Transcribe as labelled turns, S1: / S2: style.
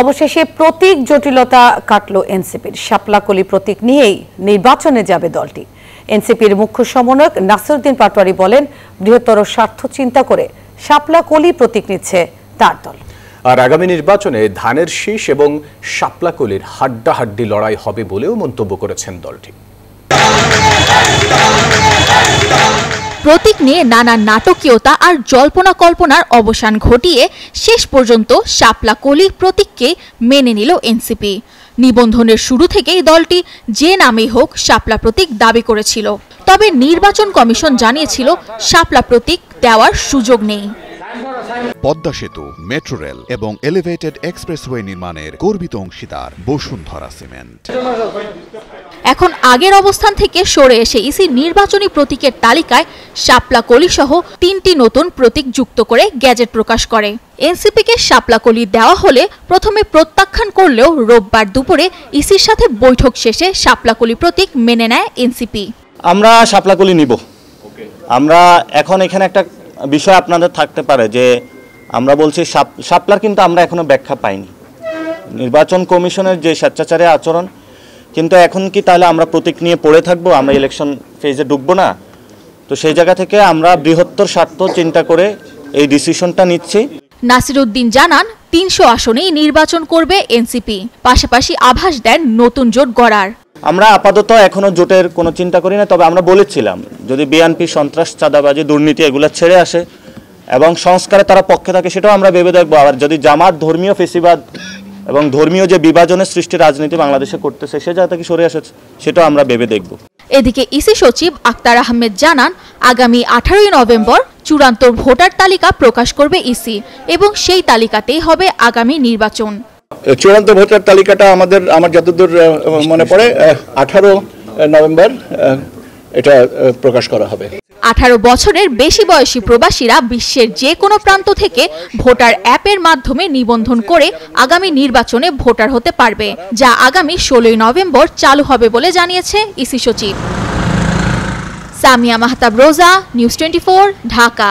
S1: অবশেষে প্রতীক জটিলতা কাটল এনসিপির। শাপলা-কলি প্রতীক নিয়েই নির্বাচনে যাবে দলটি। এনসিপির মুখ্য সমন্বয়ক নাসিরউদ্দিন পাটোয়ারি বলেন, বৃহত্তর স্বার্থ চিন্তা করে শাপলা-কলি প্রতীক নিচ্ছে তার দল।
S2: আর আগামী নির্বাচনে ধানের শীষ এবং শাপলা-কলির হাড্ডাহাড্ডি লড়াই হবে বলেও মন্তব্য করেছেন দলটি।
S3: প্রতীক নিয়ে নানা নাটকীয়তা আর জল্পনা কল্পনার অবসান ঘটিয়ে শেষ পর্যন্ত শাপলা-কলি প্রতীককে মেনে নিল এনসিপি। নিবন্ধনের শুরু থেকেই দলটি যে নামেই হোক শাপলা প্রতীক দাবি করেছিল, তবে নির্বাচন কমিশন জানিয়েছিল শাপলা প্রতীক দেওয়ার সুযোগ নেই।
S4: পদ্মা সেতু, মেট্রো রেল এবং এলিভেটেড এক্সপ্রেসওয়ে নির্মাণের গর্বিত অংশীদার বসুন্ধরা সিমেন্ট।
S3: এখন আগের অবস্থান থেকে সরে এসে ইসি নির্বাচনী প্রতীকের তালিকায় শাপলা-কলি সহ 3টি নতুন প্রতীক যুক্ত করে গ্যাজেট প্রকাশ করে। এনসিপিকে শাপলা-কলি দেওয়া হলে প্রথমে প্রত্যাখ্যান করলেও রোববার দুপুরে ইসির সাথে বৈঠক শেষে শাপলা-কলি প্রতীক মেনে নেয় এনসিপি।
S5: আমরা শাপলা-কলি নিব। আমরা এখন এখানে একটা বিষয় আপনাদের থাকতে পারে যে আমরা বলছি শাপলার কিন্তু আমরা এখনো ব্যাখ্যা পাইনি। নির্বাচন কমিশনের যে স্বেচ্ছাচারী আচরণ, কিন্তু এখন কি তাহলে আমরা প্রতীক নিয়ে পড়ে থাকবো, আমরা ইলেকশন ফেজে ঢুকবো না? তো সেই জায়গা থেকে আমরা বৃহত্তর স্বার্থ চিন্তা করে এই ডিসিশনটা নিচ্ছি।
S3: নাসিরউদ্দিন জানান 300 আসনেই নির্বাচন করবে এনসিপি, পাশাপাশি আভাস দেন নতুন জোট গড়ার।
S5: আমরা আপাতত এখনো জোটের কোনো চিন্তা করি না, তবে আমরা বলেছিলাম যদি বিএনপি সন্ত্রাস, চাঁদাবাজি, দুর্নীতি এগুলো ছেড়ে আসে এবং সংস্কারে তারা পক্ষে থাকে সেটাও আমরা ভেবে দেখবো। আর যদি জামাত ধর্মীয় ফেসিবাদ এবং ধর্মীয় যে বিভাজনের সৃষ্টি রাজনীতি বাংলাদেশে করতেছে সে জায়গা থেকে সরে আসে সেটাও আমরা ভেবে দেখব।
S3: এদিকে ইসি সচিব আক্তার আহমেদ জানান, আগামী 18ই নভেম্বর চূড়ান্ত ভোটার তালিকা প্রকাশ করবে ইসি এবং সেই তালিকাতেই হবে আগামী নির্বাচন।
S6: চূড়ান্ত ভোটার তালিকাটা আমার যতদূর মনে পড়ে 18 নভেম্বর এটা প্রকাশ করা হবে।
S3: 18 বছরের বেশি বয়সী প্রবাসীরা বিশ্বের যে কোনো প্রান্ত থেকে ভোটার অ্যাপের মাধ্যমে নিবন্ধন করে আগামী নির্বাচনে ভোটার হতে পারবে, যা আগামী 16ই নভেম্বর চালু হবে বলে জানিয়েছে ইসি সচিব। সামিয়া মাহতাব রোজা, নিউজ 24, ঢাকা।